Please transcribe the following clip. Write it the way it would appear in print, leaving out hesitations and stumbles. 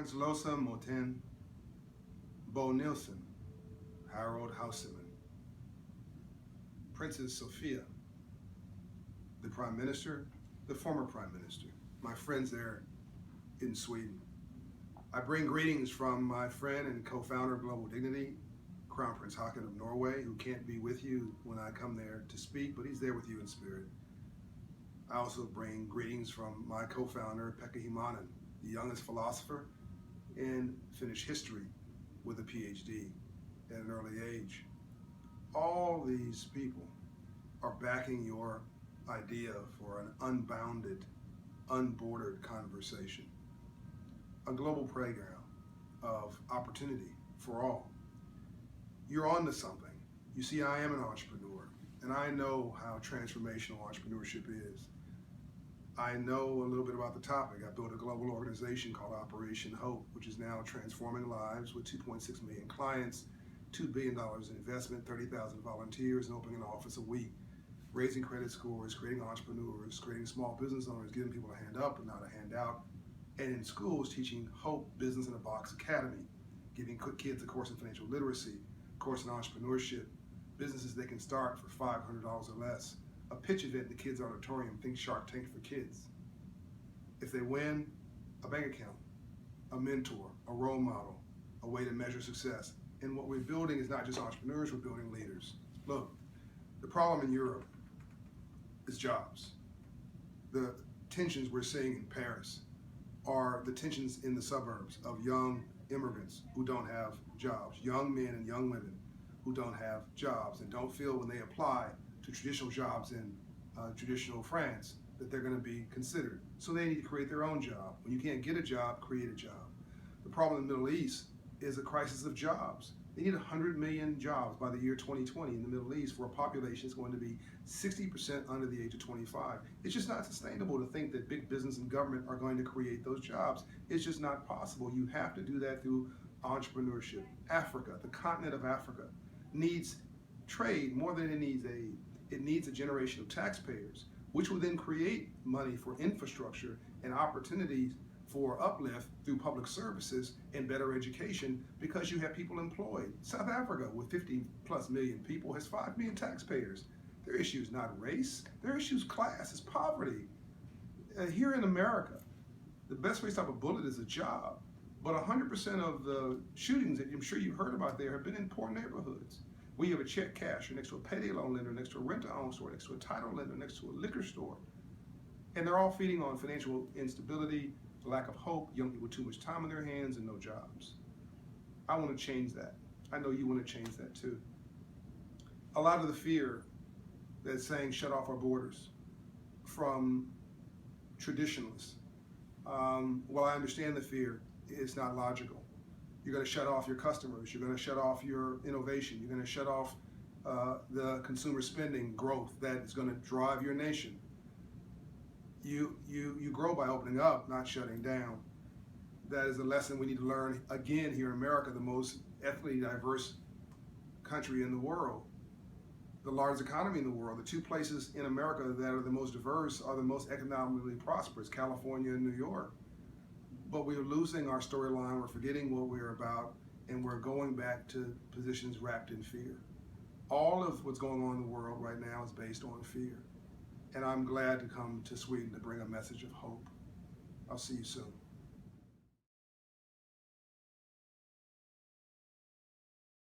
Hans Losa Moten, Bo Nilsson, Harold Houseman, Princess Sophia, the Prime Minister, the former Prime Minister, my friends there in Sweden. I bring greetings from my friend and co-founder of Global Dignity, Crown Prince Haakon of Norway, who can't be with you when I come there to speak, but he's there with you in spirit. I also bring greetings from my co-founder, Pekka Himanen, the youngest philosopher in Finnish history with a PhD at an early age. All these people are backing your idea for an unbounded, unbordered conversation, a global playground of opportunity for all. You're on to something. You see, I am an entrepreneur, and I know how transformational entrepreneurship is. I know a little bit about the topic. I built a global organization called Operation Hope, which is now transforming lives with 2.6 million clients, $2 billion in investment, 30,000 volunteers, and opening an office a week, raising credit scores, creating entrepreneurs, creating small business owners, giving people a hand up and not a handout, and in schools teaching Hope Business in a Box Academy, giving kids a course in financial literacy, a course in entrepreneurship, businesses they can start for $500 or less, a pitch event in the kids' auditorium, think Shark Tank for kids. If they win, a bank account, a mentor, a role model, a way to measure success. And what we're building is not just entrepreneurs, we're building leaders. Look, the problem in Europe is jobs. The tensions we're seeing in Paris are the tensions in the suburbs of young immigrants who don't have jobs, young men and young women who don't have jobs and don't feel when they apply to traditional jobs in traditional France that they're going to be considered. So they need to create their own job. When you can't get a job, create a job. The problem in the Middle East is a crisis of jobs. They need 100 million jobs by the year 2020 in the Middle East for a population that's going to be 60% under the age of 25. It's just not sustainable to think that big business and government are going to create those jobs. It's just not possible. You have to do that through entrepreneurship. Africa, the continent of Africa, needs trade more than it needs aid. It needs a generation of taxpayers, which will then create money for infrastructure and opportunities for uplift through public services and better education because you have people employed. South Africa, with 50+ million people, has 5 million taxpayers. Their issue is not race, their issue is class, it's poverty. Here in America, the best way to stop a bullet is a job, but 100% of the shootings that I'm sure you've heard about there have been in poor neighborhoods. We have a check casher next to a payday loan lender, next to a rent-to-own store, next to a title lender, next to a liquor store. And they're all feeding on financial instability, lack of hope, young people with too much time on their hands and no jobs. I want to change that. I know you want to change that too. A lot of the fear that's saying shut off our borders from traditionalists, while I understand the fear, it's not logical. You're going to shut off your customers. You're going to shut off your innovation. You're going to shut off the consumer spending growth that is going to drive your nation. You grow by opening up, not shutting down. That is a lesson we need to learn again here in America, the most ethnically diverse country in the world, the largest economy in the world. The two places in America that are the most diverse are the most economically prosperous, California and New York. But we're losing our storyline, we're forgetting what we're about, and we're going back to positions wrapped in fear. All of what's going on in the world right now is based on fear. And I'm glad to come to Sweden to bring a message of hope. I'll see you soon.